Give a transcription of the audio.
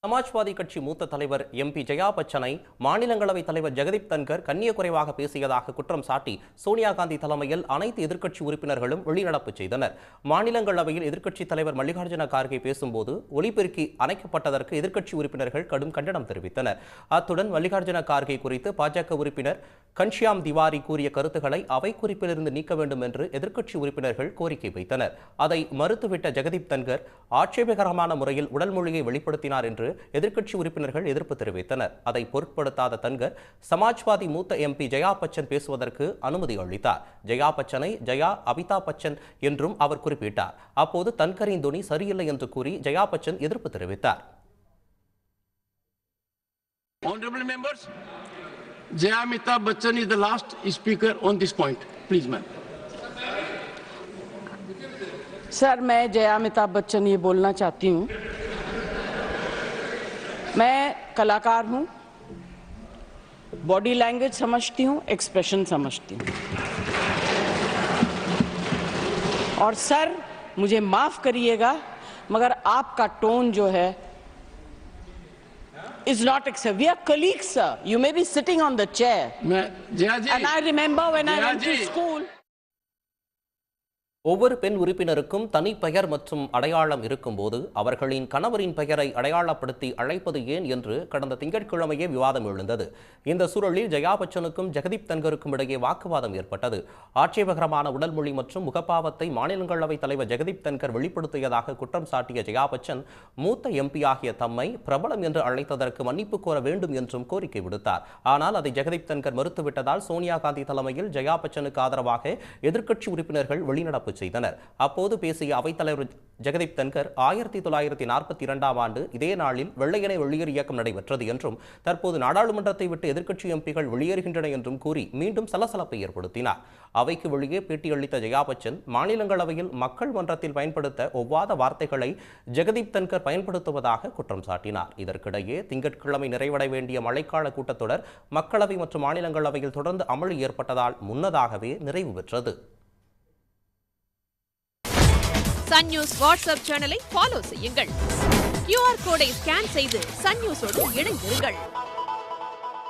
சமாஜ்வாதி கட்சி மூத்த தலைவர் எம்பி ஜெயா பச்சனை மாநிலங்களவை தலைவர் ஜெகதீப் தன்கர் கண்ணியக்குறைவாக பேசியதாக குற்றம் சாட்டி சோனியா காந்தி தலைமையில் அனைத்து எதிர்க்கட்சி உறுப்பினர்களும் வெளிநடப்பு செய்தனர். மாநிலங்களவையில் எதிர்க்கட்சித் தலைவர் மல்லிகார்ஜுன கார்கே பேசும்போது ஒலிபெருக்கி அணைக்கப்பட்டதற்கு எதிர்க்கட்சி உறுப்பினர்கள் கடும் கண்டனம் தெரிவித்தனர். அத்துடன் மல்லிகார்ஜுன கார்கே குறித்து பாஜக உறுப்பினர் கன்ஷியாம் திவாரி கூறிய கருத்துக்களை அவை குறிப்பிலிருந்து நீக்க வேண்டும் என்று எதிர்க்கட்சி உறுப்பினர்கள் கோரிக்கை வைத்தனர். அதை மறுத்துவிட்ட ஜெகதீப் தன்கர் ஆட்சேபகரமான முறையில் உடல் மொழியை வெளிப்படுத்தினார் என்று எதிர்க்கட்சி உறுப்பினர்கள் எதிர்ப்பு தெரிவித்தனர். அதை பொருட்படுத்தாத தன்கர் சமாஜ்வாதி மூத்த எம்பி ஜெயா பச்சன் பேசுவதற்கு அனுமதி அளித்தார். ஜெயா பச்சனை ஜெயா அமிதாப் பச்சன் என்றும் அவர் குறிப்பிட்டார். அப்போது தன்கரின் துணி சரியில்லை என்று கூறி ஜெயா பச்சன் எதிர்ப்பு தெரிவித்தார். Honorable members, Jaya Amitabh Bachchan is the last speaker on this point. Please, ma'am. Sir, मैं जया अमिताभ बच्चन ये बोलना चाहती हूँ। मैं कलाकार हूँ, बॉडी लैंग्वेज समझती हूँ, एक्सप्रेशन समझती हूँ। और सर, मुझे माफ करिएगा मगर आपका टोन जो है is not acceptable. We are colleagues, sir. You may be sitting on the chair. And I remember when I went to school. ஒவ்வொரு பெண் உறுப்பினருக்கும் தனி பெயர் மற்றும் அடையாளம் இருக்கும்போது அவர்களின் கணவரின் பெயரை அடையாளப்படுத்தி அழைப்பது ஏன் என்று கடந்த திங்கட்கிழமையே விவாதம் எழுந்தது. இந்த சூழலில் ஜெயா பச்சனுக்கும் ஜெகதீப் தன்கருக்கும் இடையே வாக்குவாதம் ஏற்பட்டது. ஆட்சேபகரமான உடல் மொழி மற்றும் முகப்பாவத்தை மாநிலங்களவை தலைவர் ஜெகதீப் தன்கர் வெளிப்படுத்தியதாக குற்றம் சாட்டிய ஜெயா பச்சன் மூத்த எம்பி ஆகிய தம்மை பிரபலம் என்று அழைத்ததற்கு மன்னிப்பு கோர வேண்டும் என்றும் கோரிக்கை விடுத்தார். ஆனால் அதை ஜெகதீப் தன்கர் மறுத்துவிட்டதால் சோனியா காந்தி தலைமையில் ஜெயா பச்சனுக்கு ஆதரவாக எதிர்க்கட்சி உறுப்பினர்கள் வெளிநடப்பு செய்தனர். அப்போது பேசிய அவைத்தலைவர் ஜெகதீப் தன்கர் 1942ஆம் ஆண்டு இதே நாளில் வெள்ளையனே வெளியேறு இயக்கம் நடைபெற்றது என்றும் தற்போது நாடாளுமன்றத்தை விட்டு எதிர்க்கட்சி எம்பிகள் வெளியேறுகின்றன என்றும் கூறி மீண்டும் சலசலப்பை ஏற்படுத்தினார். அவைக்கு வெளியே பேட்டியளித்த ஜெயா பச்சன் மாநிலங்களவையில் மக்கள் மன்றத்தில் பயன்படுத்த ஒவ்வாத வார்த்தைகளை ஜெகதீப் தன்கர் பயன்படுத்துவதாக குற்றம் சாட்டினார். இதற்கிடையே திங்கட்கிழமை நிறைவடைய வேண்டிய மழைக்கால கூட்டத்தொடர் மக்களவை மற்றும் மாநிலங்களவையில் தொடர்ந்து அமளி ஏற்பட்டதால் முன்னதாகவே நிறைவு பெற்றது. சன் நியூஸ் வாட்ஸ்அப் சேனலை ஃபாலோ செய்யுங்கள். QR கோடை ஸ்கேன் செய்து சன் நியூஸோடு இணைந்திருங்கள்.